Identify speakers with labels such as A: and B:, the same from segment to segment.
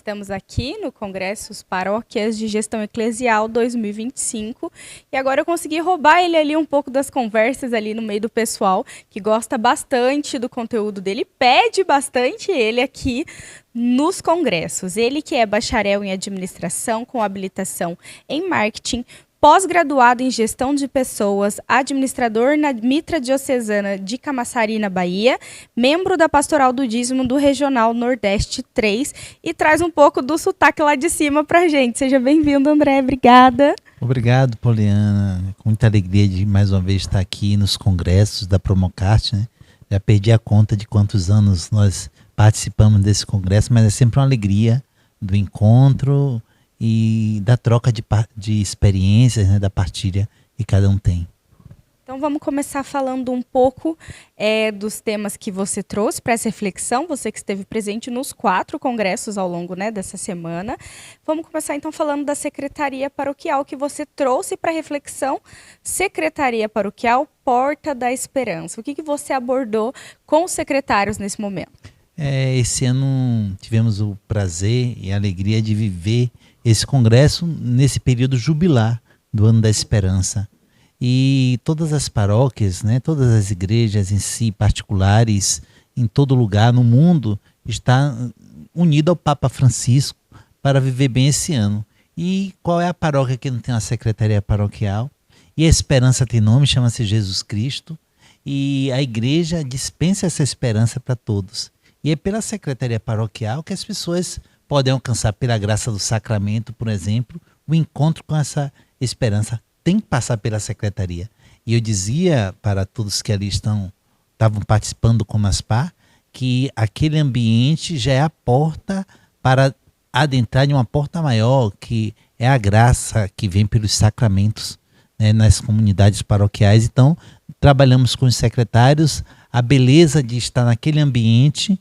A: Estamos aqui no Congresso Paróquias de Gestão Eclesial 2025 e agora eu consegui roubar ele ali um pouco das conversas ali no meio do pessoal que gosta bastante do conteúdo dele, pede bastante ele aqui nos congressos. Ele que é bacharel em administração com habilitação em marketing, pós-graduado em gestão de pessoas, administrador na Mitra Diocesana de Camaçari, na Bahia, membro da Pastoral do Dízimo do Regional Nordeste 3 e traz um pouco do sotaque lá de cima pra gente. Seja bem-vindo, André. Obrigada.
B: Obrigado, Poliana. Com muita alegria de mais uma vez estar aqui nos congressos da Promocart, né? Já perdi a conta de quantos anos nós participamos desse congresso, mas é sempre uma alegria do encontro e da troca de experiências, né, da partilha que cada um tem.
A: Então vamos começar falando um pouco dos temas que você trouxe para essa reflexão, você que esteve presente nos 4 congressos ao longo, né, dessa semana. Vamos começar então falando da Secretaria Paroquial que você trouxe para reflexão. Secretaria Paroquial, Porta da Esperança. O que você abordou com os secretários nesse momento?
B: Esse ano tivemos o prazer e a alegria de viver esse congresso nesse período jubilar do Ano da Esperança. E todas as paróquias, né, todas as igrejas em si, particulares, em todo lugar no mundo, está unido ao Papa Francisco para viver bem esse ano. E qual é a paróquia que não tem uma secretaria paroquial? E a esperança tem nome, chama-se Jesus Cristo. E a igreja dispensa essa esperança para todos. E é pela secretaria paroquial que as pessoas podem alcançar, pela graça do sacramento, por exemplo, o encontro com essa esperança. Tem que passar pela secretaria. E eu dizia para todos que ali estavam participando com o Aspar, que aquele ambiente já é a porta para adentrar em uma porta maior, que é a graça que vem pelos sacramentos, né, nas comunidades paroquiais. Então, trabalhamos com os secretários a beleza de estar naquele ambiente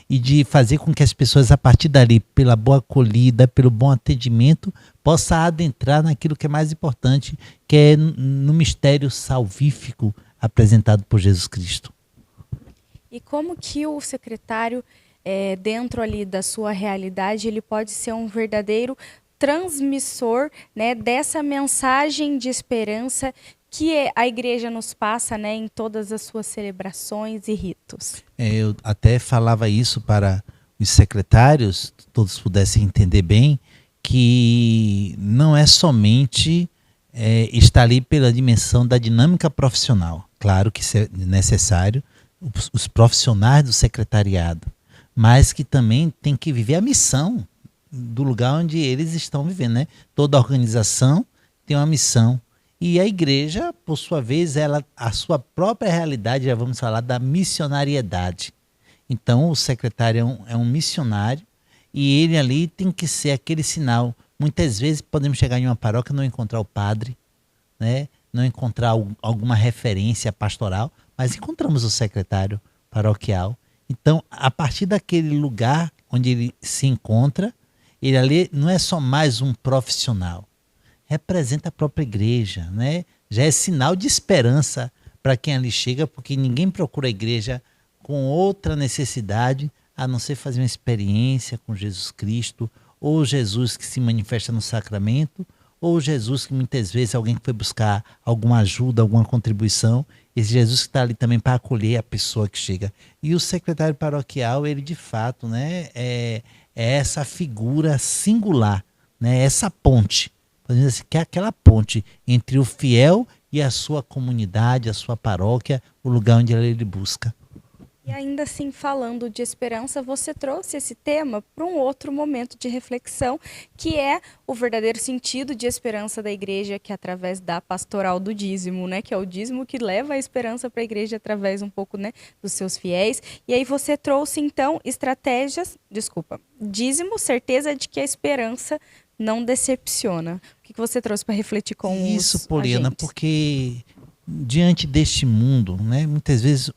B: e de fazer com que as pessoas, a partir dali, pela boa acolhida, pelo bom atendimento, possam adentrar naquilo que é mais importante, que é no mistério salvífico apresentado por Jesus Cristo.
A: E como que o secretário, dentro ali da sua realidade, ele pode ser um verdadeiro transmissor, né, dessa mensagem de esperança que a igreja nos passa, né, em todas as suas celebrações e ritos?
B: Eu até falava isso para os secretários, todos pudessem entender bem, que não é somente estar ali pela dimensão da dinâmica profissional. Claro que isso é necessário, os profissionais do secretariado, mas que também tem que viver a missão do lugar onde eles estão vivendo, né? Toda organização tem uma missão. E a igreja, por sua vez, a sua própria realidade, já vamos falar da missionariedade. Então, o secretário é um missionário e ele ali tem que ser aquele sinal. Muitas vezes podemos chegar em uma paróquia e não encontrar o padre, né? Não encontrar alguma referência pastoral, mas encontramos o secretário paroquial. Então, a partir daquele lugar onde ele se encontra, ele ali não é só mais um profissional, representa a própria igreja, né? Já é sinal de esperança para quem ali chega, porque ninguém procura a igreja com outra necessidade a não ser fazer uma experiência com Jesus Cristo, ou Jesus que se manifesta no sacramento, ou Jesus que muitas vezes alguém que foi buscar alguma ajuda, alguma contribuição, esse Jesus que está ali também para acolher a pessoa que chega. E o secretário paroquial, ele de fato, né, é essa figura singular, né, essa ponte, que é aquela ponte entre o fiel e a sua comunidade, a sua paróquia, o lugar onde ele busca.
A: E ainda assim, falando de esperança, você trouxe esse tema para um outro momento de reflexão, que é o verdadeiro sentido de esperança da igreja, que é através da pastoral do dízimo, né? Que é o dízimo que leva a esperança para a igreja através um pouco, né, dos seus fiéis. E aí você trouxe, então, dízimo, certeza de que a esperança não decepciona. O que você trouxe para refletir com
B: isso,
A: os
B: Poliana,
A: agentes?
B: porque diante deste mundo, né, muitas vezes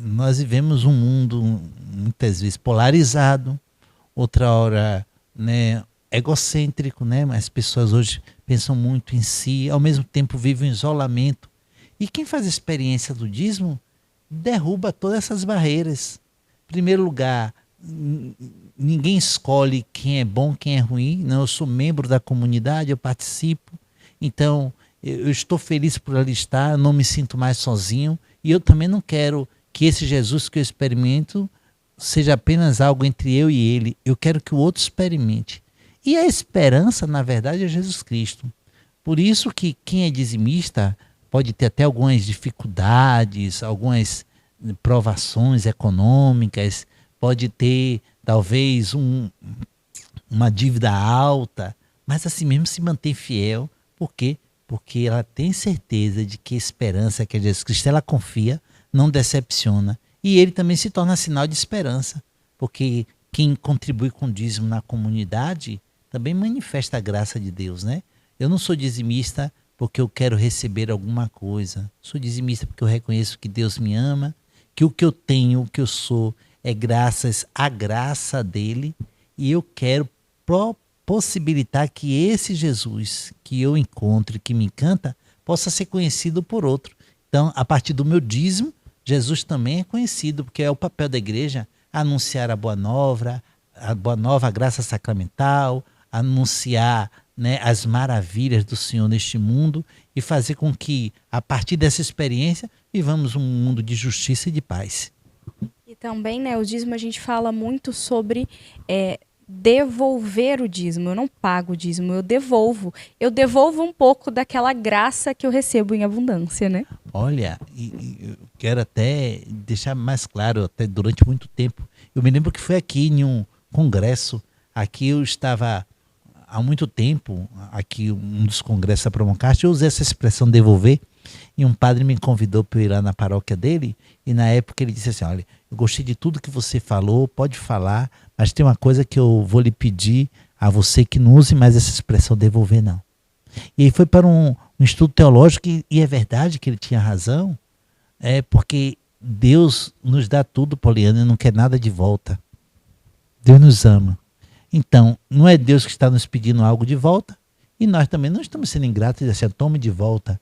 B: nós vivemos um mundo muitas vezes polarizado, outra hora, né, egocêntrico, né, mas as pessoas hoje pensam muito em si, ao mesmo tempo vivem um isolamento. E quem faz a experiência do dízimo derruba todas essas barreiras. Em primeiro lugar, ninguém escolhe quem é bom, quem é ruim. Não, eu sou membro da comunidade, eu participo. Então, eu estou feliz por ali estar, eu não me sinto mais sozinho. E eu também não quero que esse Jesus que eu experimento seja apenas algo entre eu e ele. Eu quero que o outro experimente. E a esperança, na verdade, é Jesus Cristo. Por isso que quem é dizimista pode ter até algumas dificuldades, algumas provações econômicas, pode ter talvez uma dívida alta, mas assim mesmo se mantém fiel. Por quê? Porque ela tem certeza de que a esperança, que é Jesus Cristo, ela confia, não decepciona. E ele também se torna sinal de esperança, porque quem contribui com o dízimo na comunidade também manifesta a graça de Deus, né? Eu não sou dizimista porque eu quero receber alguma coisa. Sou dizimista porque eu reconheço que Deus me ama, que o que eu tenho, o que eu sou, é graças à graça dele, e eu quero possibilitar que esse Jesus que eu encontro, que me encanta, possa ser conhecido por outro. Então, a partir do meu dízimo, Jesus também é conhecido, porque é o papel da igreja anunciar a boa nova, a graça sacramental, anunciar, né, as maravilhas do Senhor neste mundo e fazer com que, a partir dessa experiência, vivamos um mundo de justiça e de paz.
A: E também, né, o dízimo a gente fala muito sobre devolver o dízimo. Eu não pago o dízimo, eu devolvo. Eu devolvo um pouco daquela graça que eu recebo em abundância, né?
B: Olha, e eu quero até deixar mais claro, até durante muito tempo. Eu me lembro que foi aqui em um congresso, aqui eu estava há muito tempo, aqui um dos congressos da Promoncast, eu usei essa expressão devolver, e um padre me convidou para eu ir lá na paróquia dele, e na época ele disse assim, olha, eu gostei de tudo que você falou, pode falar, mas tem uma coisa que eu vou lhe pedir a você, que não use mais essa expressão devolver, não. E aí foi para um estudo teológico, e é verdade que ele tinha razão, porque Deus nos dá tudo, Poliana, e não quer nada de volta. Deus nos ama. Então, não é Deus que está nos pedindo algo de volta, e nós também não estamos sendo ingratos e assim, tome de volta.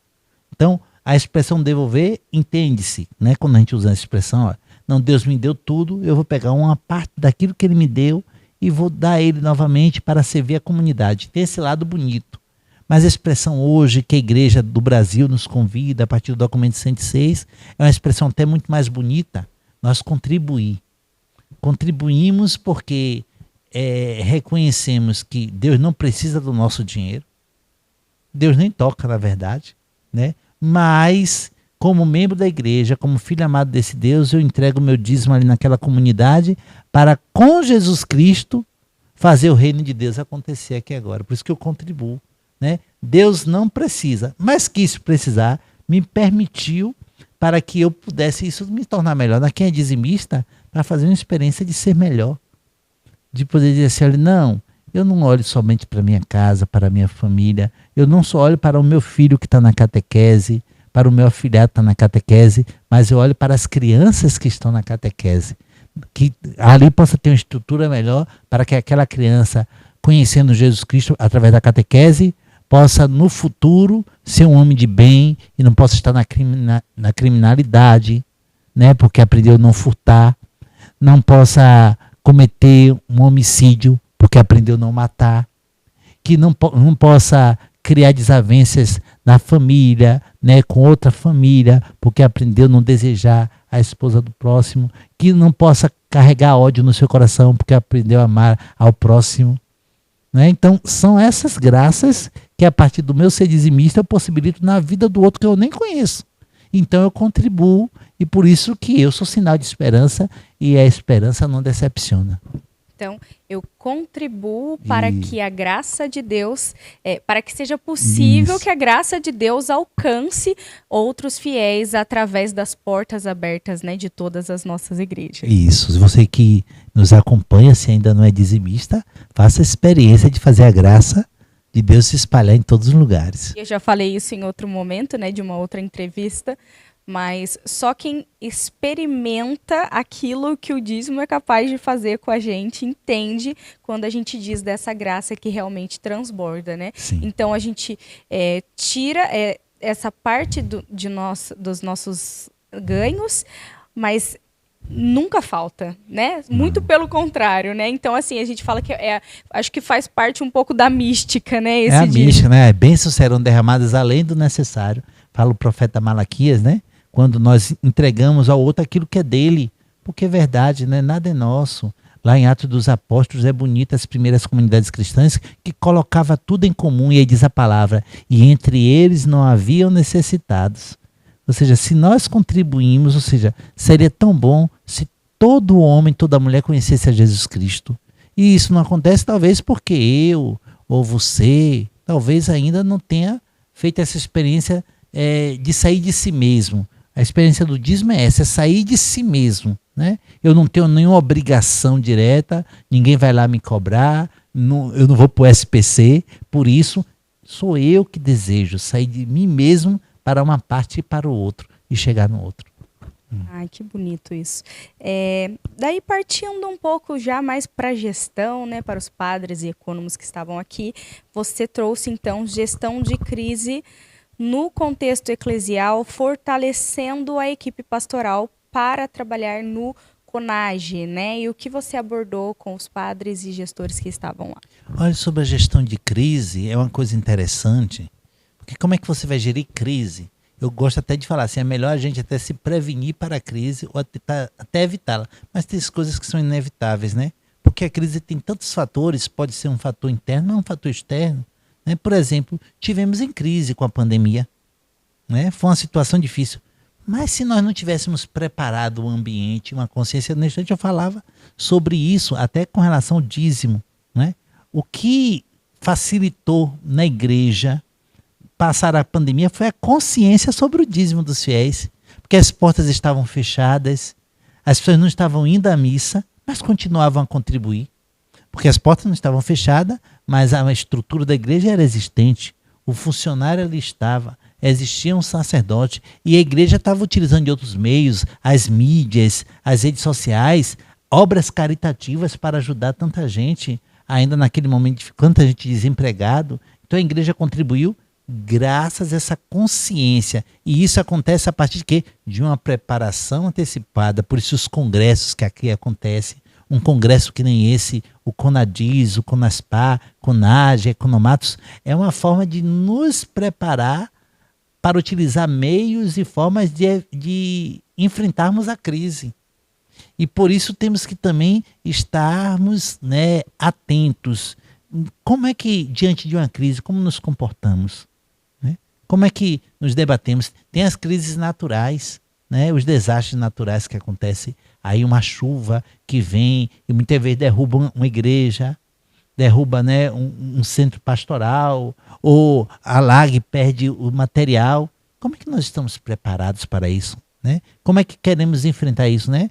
B: Então, a expressão devolver, entende-se, né? Quando a gente usa a expressão, ó, não, Deus me deu tudo, eu vou pegar uma parte daquilo que ele me deu e vou dar a ele novamente para servir a comunidade. Tem esse lado bonito. Mas a expressão hoje que a Igreja do Brasil nos convida, a partir do documento 106, é uma expressão até muito mais bonita. Nós contribuir. Contribuímos porque reconhecemos que Deus não precisa do nosso dinheiro. Deus nem toca, na verdade, né? Mas, como membro da igreja, como filho amado desse Deus, eu entrego o meu dízimo ali naquela comunidade para, com Jesus Cristo, fazer o reino de Deus acontecer aqui agora. Por isso que eu contribuo, né? Deus não precisa, mas quis precisar, me permitiu para que eu pudesse isso me tornar melhor. Na quem é dizimista, para fazer uma experiência de ser melhor. De poder dizer assim, olha, não, eu não olho somente para minha casa, para a minha família, eu não só olho para o meu filho que está na catequese, para o meu afilhado que está na catequese, mas eu olho para as crianças que estão na catequese, que ali possa ter uma estrutura melhor para que aquela criança, conhecendo Jesus Cristo através da catequese, possa no futuro ser um homem de bem e não possa estar na criminalidade, né, porque aprendeu a não furtar, não possa cometer um homicídio porque aprendeu a não matar, que não possa criar desavenças na família, né, com outra família, porque aprendeu a não desejar a esposa do próximo, que não possa carregar ódio no seu coração porque aprendeu a amar ao próximo. Né? Então, são essas graças que, a partir do meu ser dizimista, eu possibilito na vida do outro que eu nem conheço. Então, eu contribuo, e por isso que eu sou sinal de esperança, e a esperança não decepciona.
A: Então, eu contribuo para que a graça de Deus, para que seja possível que a graça de Deus alcance outros fiéis através das portas abertas, né, de todas as nossas igrejas.
B: Isso. Se você que nos acompanha, se ainda não é dizimista, faça a experiência de fazer a graça de Deus se espalhar em todos os lugares.
A: Eu já falei isso em outro momento, né, de uma outra entrevista, mas só quem experimenta aquilo que o dízimo é capaz de fazer com a gente entende quando a gente diz dessa graça que realmente transborda, né?
B: Sim.
A: Então a gente tira essa parte dos nossos ganhos, mas nunca falta, né? Muito pelo contrário, né? Então, assim, a gente fala que acho que faz parte um pouco da mística, né?
B: É a mística, né? Bênçãos serão derramadas além do necessário. Fala o profeta Malaquias, né? Quando nós entregamos ao outro aquilo que é dele. Porque é verdade, né? Nada é nosso. Lá em Atos dos Apóstolos é bonito as primeiras comunidades cristãs que colocava tudo em comum, e aí diz a palavra, e entre eles não haviam necessitados. Ou seja, se nós contribuímos, ou seja, seria tão bom se todo homem, toda mulher conhecesse a Jesus Cristo. E isso não acontece talvez porque eu ou você, talvez ainda não tenha feito essa experiência de sair de si mesmo. A experiência do dízimo é essa, é sair de si mesmo. Né? Eu não tenho nenhuma obrigação direta, ninguém vai lá me cobrar, eu não vou para o SPC, por isso sou eu que desejo sair de mim mesmo para uma parte e para o outro, e chegar no outro.
A: Ai, que bonito isso. Daí partindo um pouco já mais para a gestão, né, para os padres e ecônomos que estavam aqui, você trouxe então gestão de crise no contexto eclesial, fortalecendo a equipe pastoral para trabalhar no CONAGE, né? E o que você abordou com os padres e gestores que estavam lá?
B: Olha, sobre a gestão de crise, é uma coisa interessante, porque como é que você vai gerir crise? Eu gosto até de falar assim, é melhor a gente até se prevenir para a crise ou até evitá-la. Mas tem coisas que são inevitáveis, né? Porque a crise tem tantos fatores, pode ser um fator interno, não um fator externo. Né? Por exemplo, tivemos em crise com a pandemia. Né? Foi uma situação difícil. Mas se nós não tivéssemos preparado o ambiente, uma consciência, no instante eu falava sobre isso, até com relação ao dízimo. Né? O que facilitou na igreja passar a pandemia foi a consciência sobre o dízimo dos fiéis. Porque as portas estavam fechadas, as pessoas não estavam indo à missa, mas continuavam a contribuir. Porque as portas não estavam fechadas, mas a estrutura da igreja era existente. O funcionário ali estava, existia um sacerdote e a igreja estava utilizando de outros meios, as mídias, as redes sociais, obras caritativas para ajudar tanta gente, ainda naquele momento, tanta gente desempregado. Então a igreja contribuiu graças a essa consciência. E isso acontece a partir de quê? De uma preparação antecipada. Por isso os congressos que aqui acontecem, um congresso que nem esse, o CONADIS, o CONASPA, CONAGE, Economatos, é uma forma de nos preparar para utilizar meios e formas de enfrentarmos a crise. E por isso temos que também estarmos, né, atentos. Como é que, diante de uma crise, como nos comportamos? Né? Como é que nos debatemos? Tem as crises naturais, né, os desastres naturais que acontecem. Aí uma chuva que vem e muitas vezes derruba uma igreja, derruba, né, um centro pastoral, ou alaga e perde o material. Como é que nós estamos preparados para isso? Né? Como é que queremos enfrentar isso? Né?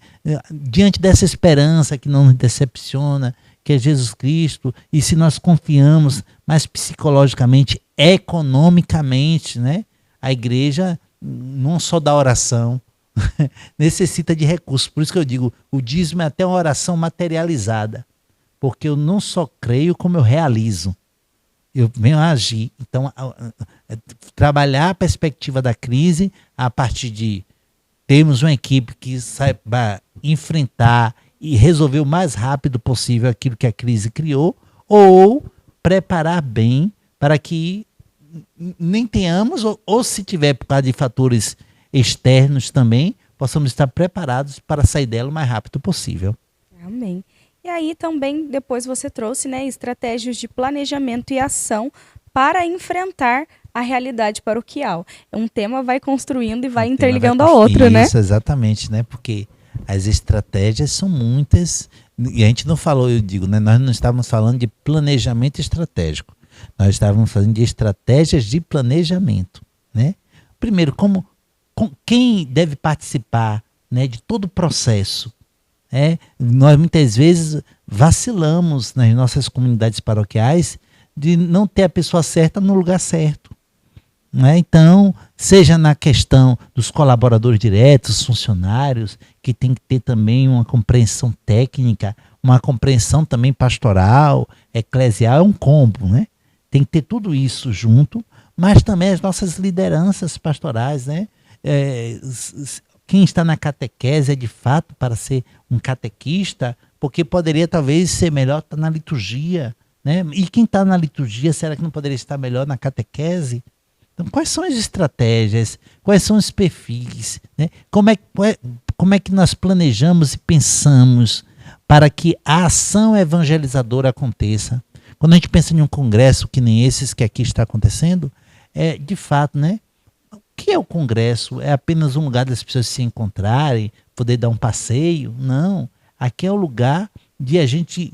B: Diante dessa esperança que não nos decepciona, que é Jesus Cristo, e se nós confiamos mais psicologicamente, economicamente, né? A igreja não só da oração, necessita de recursos. Por isso que eu digo, o dízimo é até uma oração materializada, porque eu não só creio, como eu realizo. Eu venho a agir. Então, trabalhar a perspectiva da crise a partir de termos uma equipe que saiba enfrentar e resolver o mais rápido possível aquilo que a crise criou, ou preparar bem para que nem tenhamos, ou se tiver por causa de fatores externos também, possamos estar preparados para sair dela o mais rápido possível.
A: Amém. E aí também depois você trouxe, né, estratégias de planejamento e ação para enfrentar a realidade paroquial. Um tema vai construindo e vai interligando ao outro, né?
B: Isso, exatamente, né? Porque as estratégias são muitas, e a gente não falou, eu digo, né? Nós não estávamos falando de planejamento estratégico, nós estávamos falando de estratégias de planejamento, né? Primeiro, quem deve participar, né, de todo o processo? Nós muitas vezes vacilamos nas nossas comunidades paroquiais de não ter a pessoa certa no lugar certo. Né? Então, seja na questão dos colaboradores diretos, funcionários, que tem que ter também uma compreensão técnica, uma compreensão também pastoral, eclesial, é um combo, né? Tem que ter tudo isso junto, mas também as nossas lideranças pastorais, né? quem está na catequese é de fato para ser um catequista, porque poderia talvez ser melhor estar na liturgia, né? E quem está na liturgia, será que não poderia estar melhor na catequese? Então, quais são as estratégias? Quais são os perfis? Né? Como é que nós planejamos e pensamos para que a ação evangelizadora aconteça? Quando a gente pensa em um congresso que nem esses que aqui está acontecendo, de fato, né? O que é o congresso? É apenas um lugar das pessoas se encontrarem, poder dar um passeio? Não. Aqui é o lugar de a gente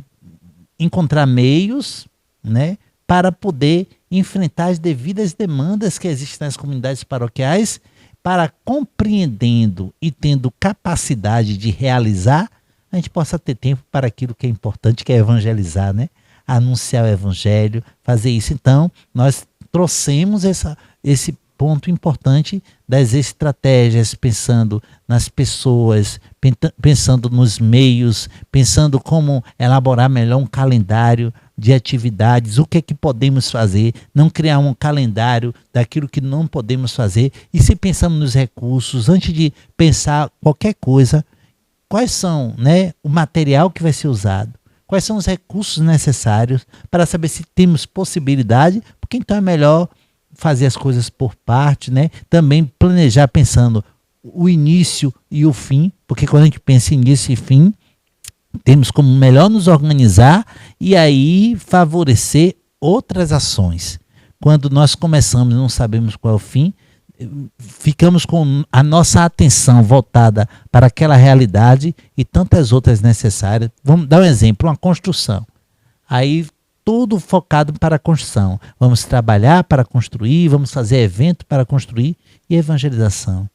B: encontrar meios, né, para poder enfrentar as devidas demandas que existem nas comunidades paroquiais, para compreendendo e tendo capacidade de realizar, a gente possa ter tempo para aquilo que é importante, que é evangelizar, né? Anunciar o evangelho, fazer isso. Então, nós trouxemos esse ponto importante das estratégias, pensando nas pessoas, pensando nos meios, pensando como elaborar melhor um calendário de atividades, o que é que podemos fazer, não criar um calendário daquilo que não podemos fazer. E se pensamos nos recursos, antes de pensar qualquer coisa, quais são, né, o material que vai ser usado, quais são os recursos necessários para saber se temos possibilidade, porque então é melhor fazer as coisas por parte, né? Também planejar pensando o início e o fim, porque quando a gente pensa em início e fim, temos como melhor nos organizar e aí favorecer outras ações. Quando nós começamos e não sabemos qual é o fim, ficamos com a nossa atenção voltada para aquela realidade e tantas outras necessárias. Vamos dar um exemplo, uma construção. Aí tudo focado para a construção. Vamos trabalhar para construir, vamos fazer evento para construir, e evangelização.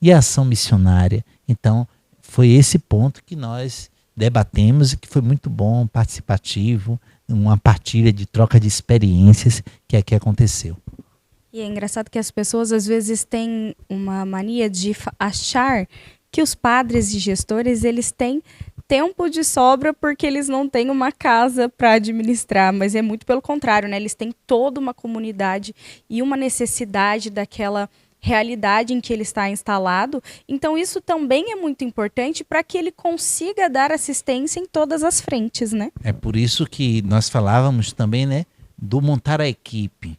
B: E a ação missionária. Então, foi esse ponto que nós debatemos e que foi muito bom, participativo, uma partilha de troca de experiências que aqui aconteceu.
A: E é engraçado que as pessoas às vezes têm uma mania de achar que os padres e gestores, eles têm tempo de sobra porque eles não têm uma casa para administrar, mas é muito pelo contrário, né? Eles têm toda uma comunidade e uma necessidade daquela realidade em que ele está instalado. Então isso também é muito importante para que ele consiga dar assistência em todas as frentes, né?
B: É por isso que nós falávamos também, né, do montar a equipe.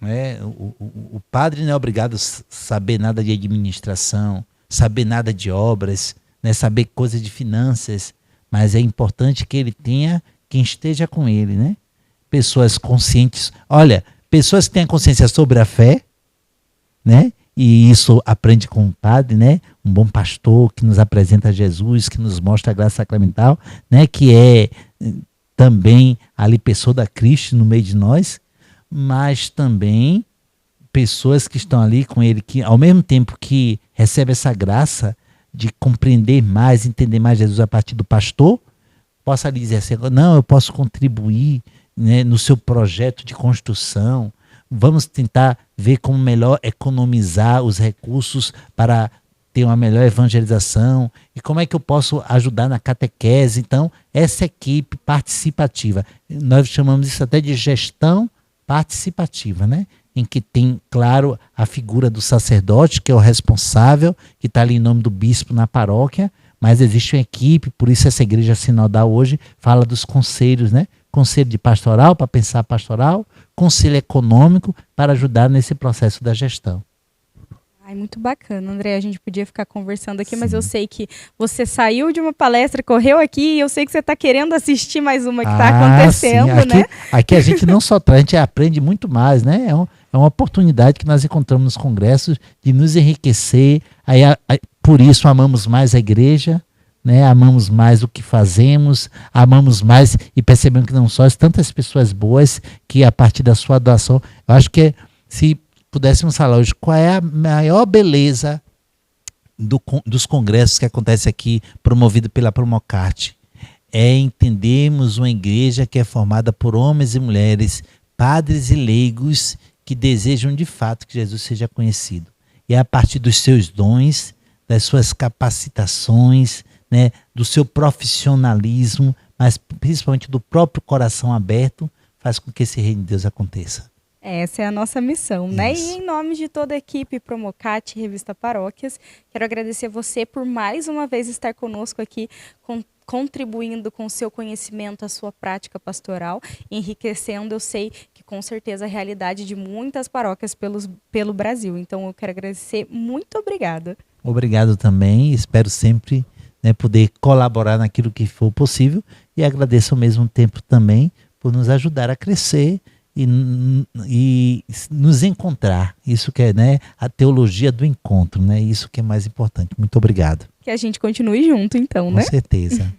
B: Né? O padre não é obrigado a saber nada de administração, saber nada de obras, né, saber coisas de finanças, mas é importante que ele tenha quem esteja com ele, né? Pessoas conscientes, olha, pessoas que tenham consciência sobre a fé, né? E isso aprende com o padre, né? Um bom pastor que nos apresenta Jesus, que nos mostra a graça sacramental, né? Que é também ali pessoa da Cristo no meio de nós, mas também pessoas que estão ali com ele, que ao mesmo tempo que recebe essa graça de compreender mais, entender mais Jesus a partir do pastor, possa lhe dizer assim, não, eu posso contribuir, né, no seu projeto de construção, vamos tentar ver como melhor economizar os recursos para ter uma melhor evangelização, e como é que eu posso ajudar na catequese. Então, essa equipe participativa, nós chamamos isso até de gestão participativa, né? Em que tem, claro, a figura do sacerdote, que é o responsável, que está ali em nome do bispo na paróquia, mas existe uma equipe, por isso essa igreja sinodal hoje fala dos conselhos, né? Conselho de pastoral, para pensar pastoral, conselho econômico, para ajudar nesse processo da gestão.
A: Ai, muito bacana, André, a gente podia ficar conversando aqui, sim, mas eu sei que você saiu de uma palestra, correu aqui, e eu sei que você está querendo assistir mais uma que está acontecendo, sim.
B: Aqui,
A: né?
B: Aqui a gente não só traz, a gente aprende muito mais, né? É uma oportunidade que nós encontramos nos congressos de nos enriquecer. Por isso amamos mais a igreja, né? Amamos mais o que fazemos, amamos mais e percebemos que não só tantas pessoas boas que a partir da sua doação, eu acho que se pudéssemos falar hoje qual é a maior beleza dos congressos que acontece aqui, promovido pela Promocarte, é entendermos uma igreja que é formada por homens e mulheres, padres e leigos, que desejam de fato que Jesus seja conhecido. E é a partir dos seus dons, das suas capacitações, né, do seu profissionalismo, mas principalmente do próprio coração aberto, faz com que esse reino de Deus aconteça.
A: Essa é a nossa missão, né?
B: Isso.
A: E em nome de toda a equipe Promocat, Revista Paróquias, quero agradecer você por mais uma vez estar conosco aqui, contribuindo com o seu conhecimento, a sua prática pastoral, enriquecendo, eu sei que com certeza a realidade de muitas paróquias pelo Brasil. Então eu quero agradecer, muito obrigada.
B: Obrigado também, espero sempre, né, poder colaborar naquilo que for possível e agradeço ao mesmo tempo também por nos ajudar a crescer e nos encontrar. Isso que é, né, a teologia do encontro, né? Isso que é mais importante. Muito obrigado.
A: Que a gente continue junto então, né?
B: Com certeza.